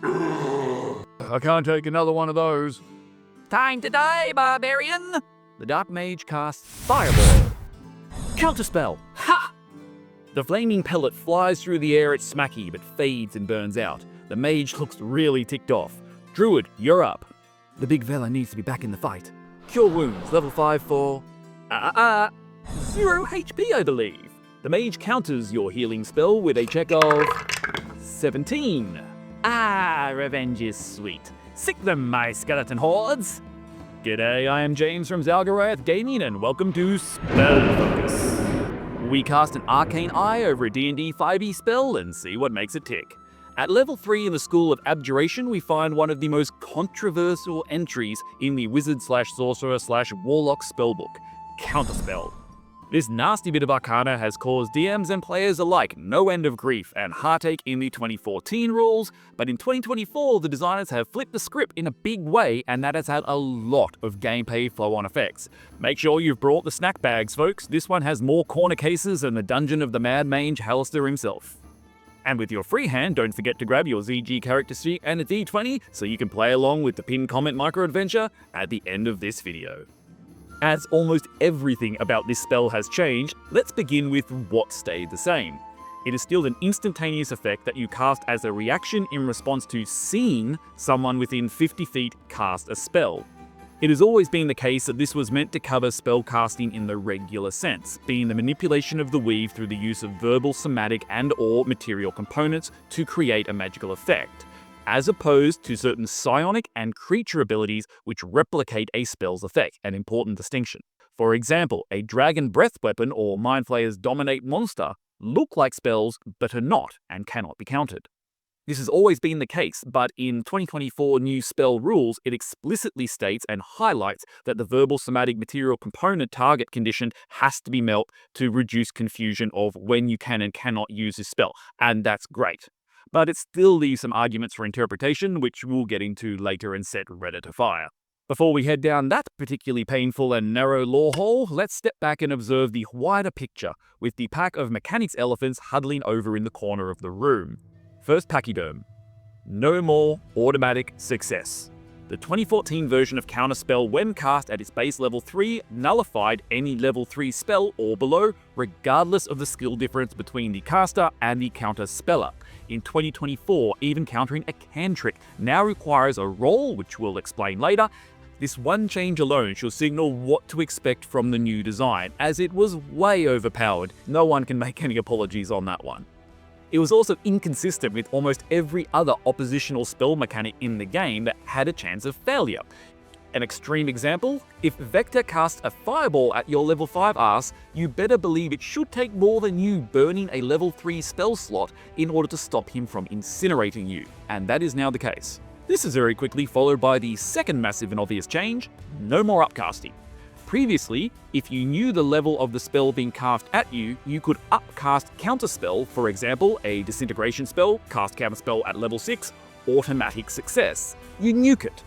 I can't take another one of those. Time to die, Barbarian! The Dark Mage casts Fireball. Counterspell. Ha! The flaming pellet flies through the air at Smacky, but fades and burns out. The mage looks really ticked off. Druid, you're up. The big fella needs to be back in the fight. Cure Wounds, level 5 for... 0 HP, I believe. The mage counters your healing spell with a check of... 17. Revenge is sweet. Sick them, my skeleton hordes! G'day, I am James from Zalgariath Gaming, and welcome to Spell Focus. We cast an Arcane Eye over a D&D 5e spell and see what makes it tick. At level 3 in the School of Abjuration, we find one of the most controversial entries in the Wizard/Sorcerer/Warlock spellbook, Counterspell. This nasty bit of arcana has caused DMs and players alike no end of grief and heartache in the 2014 rules, but in 2024 the designers have flipped the script in a big way, and that has had a lot of gameplay flow-on effects. Make sure you've brought the snack bags, folks. This one has more corner cases than the dungeon of the Mad Mage Hallister himself. And with your free hand, don't forget to grab your ZG character sheet and a D20 so you can play along with the pinned comment micro-adventure at the end of this video. As almost everything about this spell has changed, let's begin with what stayed the same. It is still an instantaneous effect that you cast as a reaction in response to seeing someone within 50 feet cast a spell. It has always been the case that this was meant to cover spell casting in the regular sense, being the manipulation of the weave through the use of verbal, somatic, and/or material components to create a magical effect, as opposed to certain psionic and creature abilities which replicate a spell's effect, an important distinction. For example, a Dragon Breath weapon or Mind Flayer's Dominate monster look like spells but are not and cannot be countered. This has always been the case, but in 2024 new spell rules, it explicitly states and highlights that the verbal somatic material component target condition has to be met to reduce confusion of when you can and cannot use this spell, and that's great. But it still leaves some arguments for interpretation, which we'll get into later and set Reddit afire. Before we head down that particularly painful and narrow lore hole, let's step back and observe the wider picture, with the pack of mechanics elephants huddling over in the corner of the room. First pachyderm. No more automatic success. The 2014 version of Counterspell, when cast at its base level 3, nullified any level 3 spell or below, regardless of the skill difference between the caster and the counterspeller. In 2024, even countering a cantrip now requires a roll, which we'll explain later. This one change alone should signal what to expect from the new design, as it was way overpowered. No one can make any apologies on that one. It was also inconsistent with almost every other oppositional spell mechanic in the game that had a chance of failure. An extreme example, if Vector casts a fireball at your level 5 arse, you better believe it should take more than you burning a level 3 spell slot in order to stop him from incinerating you, and that is now the case. This is very quickly followed by the second massive and obvious change: no more upcasting. Previously, if you knew the level of the spell being cast at you, you could upcast Counterspell, for example, a Disintegration spell, cast Counterspell at level 6, automatic success. You nuke it.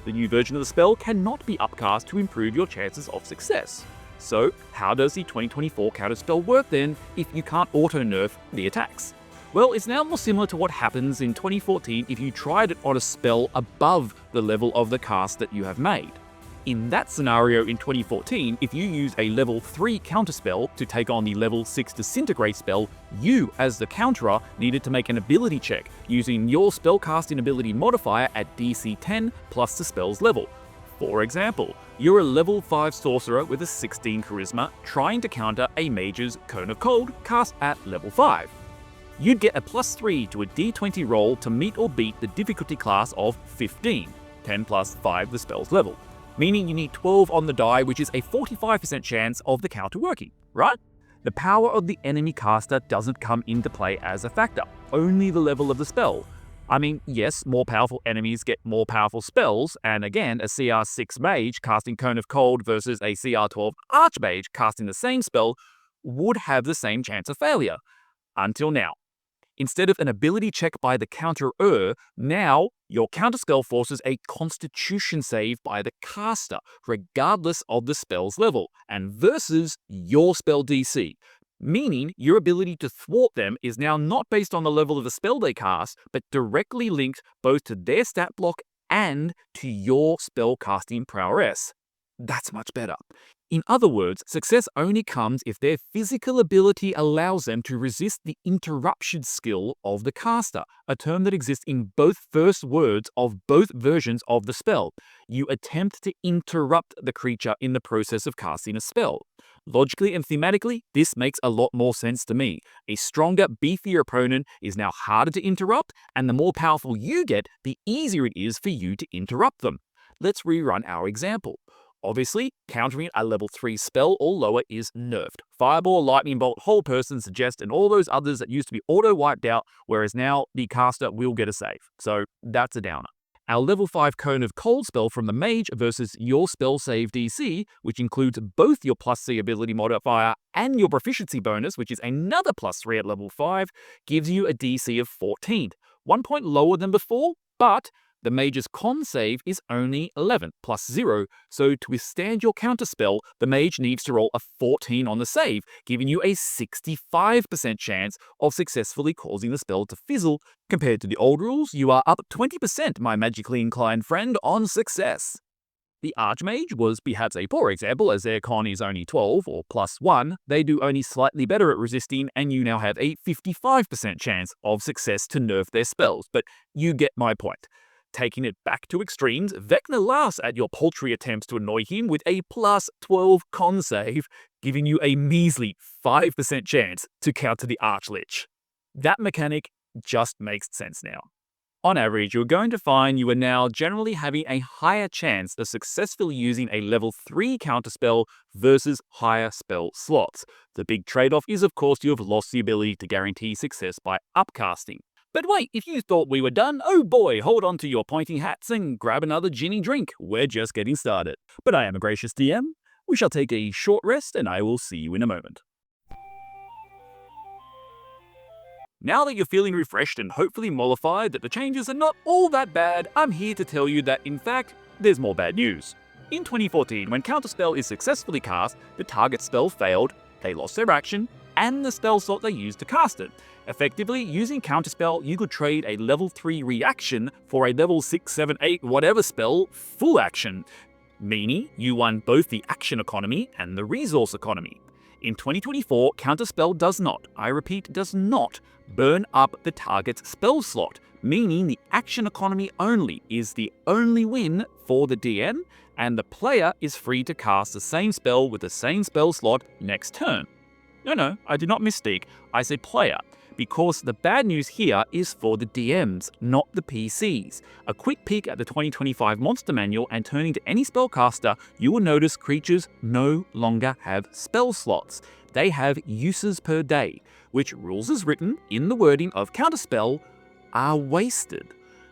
The new version of the spell cannot be upcast to improve your chances of success. So, how does the 2024 Counterspell work then, if you can't auto-nerf the attacks? Well, it's now more similar to what happens in 2014 if you tried it on a spell above the level of the cast that you have made. In that scenario in 2014, if you use a level 3 counterspell to take on the level 6 disintegrate spell, you, as the counterer, needed to make an ability check using your spellcasting ability modifier at DC 10 plus the spell's level. For example, you're a level 5 sorcerer with a 16 charisma trying to counter a mage's Cone of Cold cast at level 5. You'd get a +3 to a D20 roll to meet or beat the difficulty class of 15, 10 plus 5 the spell's level, meaning you need 12 on the die, which is a 45% chance of the counter working, right? The power of the enemy caster doesn't come into play as a factor, only the level of the spell. I mean, yes, more powerful enemies get more powerful spells, and again, a CR 6 mage casting Cone of Cold versus a CR 12 archmage casting the same spell would have the same chance of failure. Until now. Instead of an ability check by the counterer, now your counterspell forces a constitution save by the caster, regardless of the spell's level, and versus your spell DC. meaning your ability to thwart them is now not based on the level of the spell they cast, but directly linked both to their stat block and to your spell casting prowess. That's much better. In other words, success only comes if their physical ability allows them to resist the interruption skill of the caster, a term that exists in both first words of both versions of the spell. You attempt to interrupt the creature in the process of casting a spell. Logically and thematically, this makes a lot more sense to me. A stronger, beefier opponent is now harder to interrupt, and the more powerful you get, the easier it is for you to interrupt them. Let's rerun our example. Obviously, countering a level 3 spell or lower is nerfed. Fireball, Lightning Bolt, Hold Person, Suggest, and all those others that used to be auto-wiped out, whereas now the caster will get a save. So that's a downer. Our level 5 Cone of Cold spell from the Mage versus your spell save DC, which includes both your +3 ability modifier and your proficiency bonus, which is another +3 at level 5, gives you a DC of 14. 1 point lower than before, but the Mage's con save is only 11, +0, so to withstand your counterspell, the Mage needs to roll a 14 on the save, giving you a 65% chance of successfully causing the spell to fizzle. Compared to the old rules, you are up 20%, my magically inclined friend, on success. The Archmage was perhaps a poor example, as their con is only 12, or +1. They do only slightly better at resisting, and you now have a 55% chance of success to nerf their spells, but you get my point. Taking it back to extremes, Vecna laughs at your paltry attempts to annoy him with a +12 con save, giving you a measly 5% chance to counter the Archlich. That mechanic just makes sense now. On average, you're going to find you are now generally having a higher chance of successfully using a level 3 counterspell versus higher spell slots. The big trade-off is, of course, you have lost the ability to guarantee success by upcasting. But wait, if you thought we were done, oh boy, hold on to your pointy hats and grab another ginny drink. We're just getting started. But I am a gracious DM. We shall take a short rest and I will see you in a moment. Now that you're feeling refreshed and hopefully mollified that the changes are not all that bad, I'm here to tell you that, in fact, there's more bad news. In 2014, when Counterspell is successfully cast, the target spell failed, they lost their action, and the spell slot they used to cast it. Effectively, using Counterspell, you could trade a level 3 reaction for a level 6, 7, 8, whatever spell full action, meaning you won both the action economy and the resource economy. In 2024, Counterspell does not, I repeat, does not burn up the target's spell slot, meaning the action economy only is the only win for the DM, and the player is free to cast the same spell with the same spell slot next turn. No, I did not misspeak, I said player, because the bad news here is for the DMs, not the PCs. A quick peek at the 2025 Monster Manual and turning to any spellcaster, you will notice creatures no longer have spell slots. They have uses per day, which, rules as written in the wording of Counterspell, are wasted.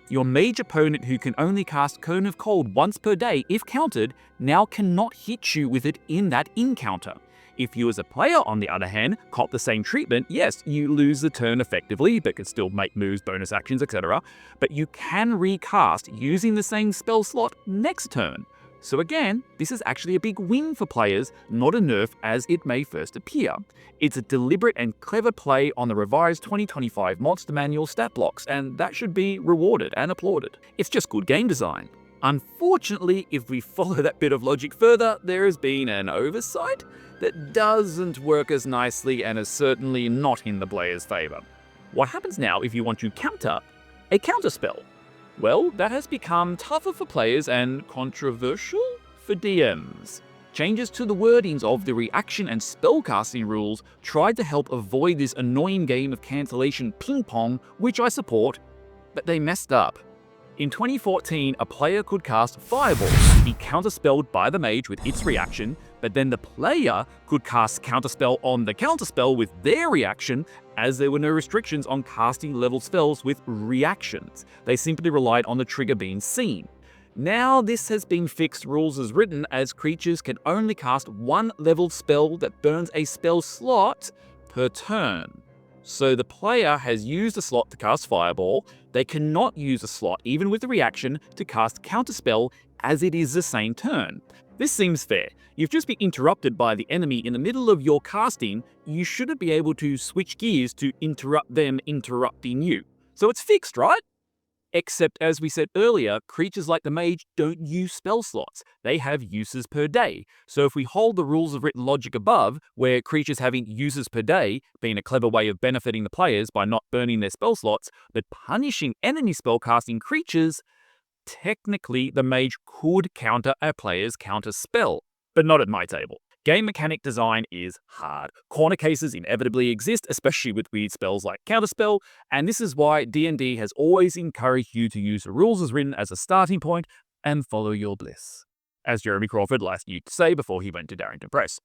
Your mage opponent who can only cast Cone of Cold once per day if countered, now cannot hit you with it in that encounter. If you as a player, on the other hand, cop the same treatment, yes, you lose the turn effectively, but can still make moves, bonus actions, etc. But you can recast using the same spell slot next turn. So again, this is actually a big win for players, not a nerf as it may first appear. It's a deliberate and clever play on the revised 2025 Monster Manual stat blocks, and that should be rewarded and applauded. It's just good game design. Unfortunately, if we follow that bit of logic further, there has been an oversight that doesn't work as nicely and is certainly not in the player's favour. What happens now if you want to counter a counterspell? Well, that has become tougher for players and controversial for DMs. Changes to the wordings of the reaction and spellcasting rules tried to help avoid this annoying game of cancellation ping-pong, which I support, but they messed up. In 2014, a player could cast Fireball, be counterspelled by the mage with its reaction, but then the player could cast Counterspell on the counterspell with their reaction, as there were no restrictions on casting level spells with reactions. They simply relied on the trigger being seen. Now this has been fixed, rules as written, as creatures can only cast one level spell that burns a spell slot per turn. So the player has used a slot to cast Fireball, they cannot use a slot, even with the reaction, to cast Counterspell as it is the same turn. This seems fair. You've just been interrupted by the enemy in the middle of your casting, you shouldn't be able to switch gears to interrupt them interrupting you. So it's fixed, right? Except, as we said earlier, creatures like the mage don't use spell slots. They have uses per day. So if we hold the rules of written logic above, where creatures having uses per day, being a clever way of benefiting the players by not burning their spell slots, but punishing enemy spellcasting creatures, technically the mage could counter a player's counter spell, but not at my table. Game mechanic design is hard. Corner cases inevitably exist, especially with weird spells like Counterspell, and this is why D&D has always encouraged you to use the rules as written as a starting point and follow your bliss, as Jeremy Crawford last used to say before he went to Darrington Press.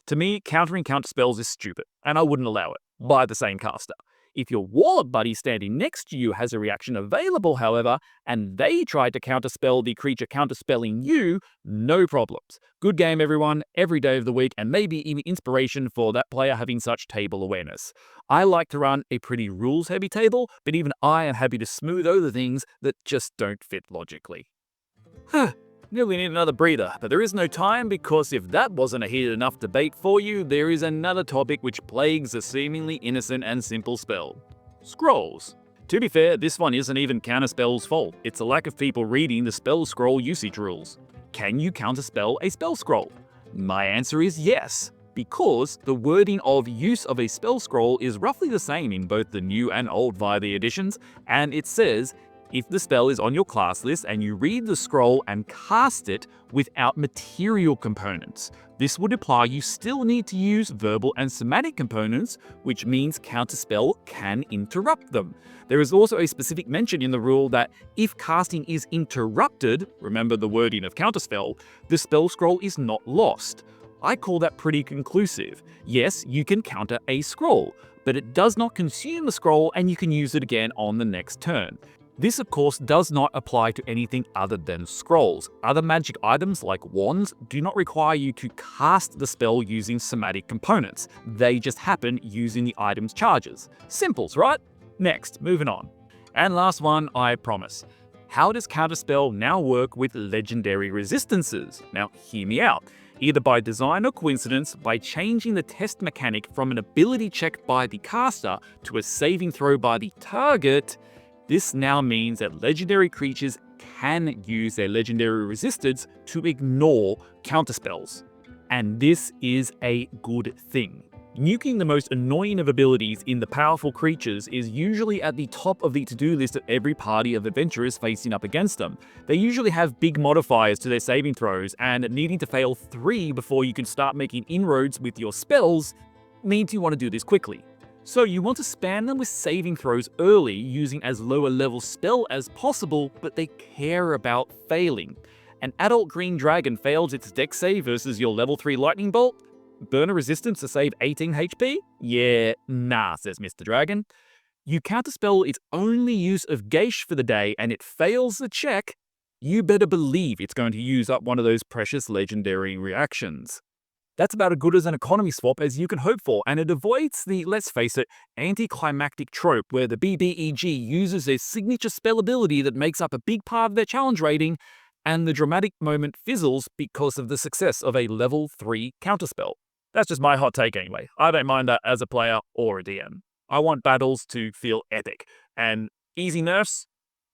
To me, countering counterspells is stupid, and I wouldn't allow it, by the same caster. If your Warlock buddy standing next to you has a reaction available, however, and they try to counterspell the creature counterspelling you, no problems. Good game, everyone, every day of the week, and maybe even inspiration for that player having such table awareness. I like to run a pretty rules-heavy table, but even I am happy to smooth over things that just don't fit logically. Nearly need another breather, but there is no time because if that wasn't a heated enough debate for you, there is another topic which plagues a seemingly innocent and simple spell. Scrolls. To be fair, this one isn't even Counterspell's fault. It's a lack of people reading the spell scroll usage rules. Can you counterspell a spell scroll? My answer is yes, because the wording of use of a spell scroll is roughly the same in both the new and old via the editions, and it says, if the spell is on your class list and you read the scroll and cast it without material components, this would imply you still need to use verbal and somatic components, which means Counterspell can interrupt them. There is also a specific mention in the rule that if casting is interrupted, remember the wording of Counterspell, the spell scroll is not lost. I call that pretty conclusive. Yes, you can counter a scroll, but it does not consume the scroll and you can use it again on the next turn. This, of course, does not apply to anything other than scrolls. Other magic items, like wands, do not require you to cast the spell using somatic components. They just happen using the item's charges. Simples, right? Next, moving on. And last one, I promise. How does Counterspell now work with legendary resistances? Now, hear me out. Either by design or coincidence, by changing the test mechanic from an ability check by the caster to a saving throw by the target, this now means that legendary creatures can use their legendary resistance to ignore counterspells. And this is a good thing. Nuking the most annoying of abilities in the powerful creatures is usually at the top of the to-do list of every party of adventurers facing up against them. They usually have big modifiers to their saving throws, and needing to fail 3 before you can start making inroads with your spells means you want to do this quickly. So you want to spam them with saving throws early, using as low a level spell as possible, but they care about failing. An adult green dragon fails its dex save versus your level 3 lightning bolt? Burner resistance to save 18 HP? Yeah, nah, says Mr. Dragon. You counterspell its only use of Geish for the day and it fails the check, you better believe it's going to use up one of those precious legendary reactions. That's about as good as an economy swap as you can hope for, and it avoids the, let's face it, anticlimactic trope where the BBEG uses their signature spell ability that makes up a big part of their challenge rating, and the dramatic moment fizzles because of the success of a level 3 counterspell. That's just my hot take anyway. I don't mind that as a player or a DM. I want battles to feel epic, and easy nerfs,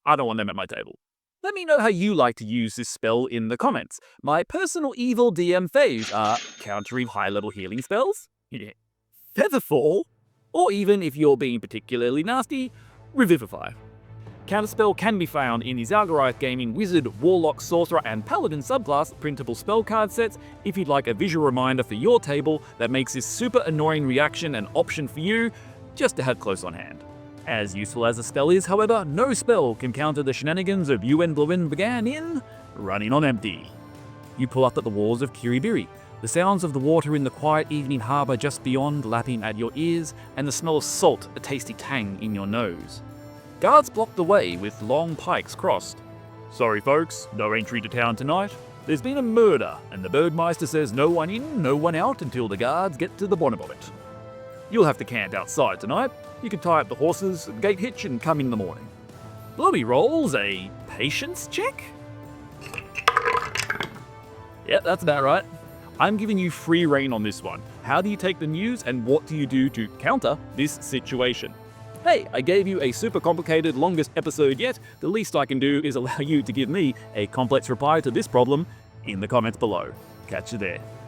I don't want them at my table. Let me know how you like to use this spell in the comments. My personal evil DM faves are countering high-level healing spells, Featherfall, or even, if you're being particularly nasty, Revivify. Counterspell can be found in the Zalgariath Gaming Wizard, Warlock, Sorcerer, and Paladin subclass printable spell card sets if you'd like a visual reminder for your table that makes this super annoying reaction an option for you, just to have close on hand. As useful as a spell is, however, no spell can counter the shenanigans of UN Bluen began in Running on Empty. You pull up at the walls of Kiribiri, the sounds of the water in the quiet evening harbour just beyond lapping at your ears, and the smell of salt, a tasty tang in your nose. Guards block the way with long pikes crossed. Sorry folks, no entry to town tonight. There's been a murder, and the Bergmeister says no one in, no one out until the guards get to the bottom of it. You'll have to camp outside tonight. You can tie up the horses, gate hitch, and come in the morning. Bluey rolls a patience check? Yeah, that's about right. I'm giving you free reign on this one. How do you take the news and what do you do to counter this situation? Hey, I gave you a super complicated, longest episode yet. The least I can do is allow you to give me a complex reply to this problem in the comments below. Catch you there.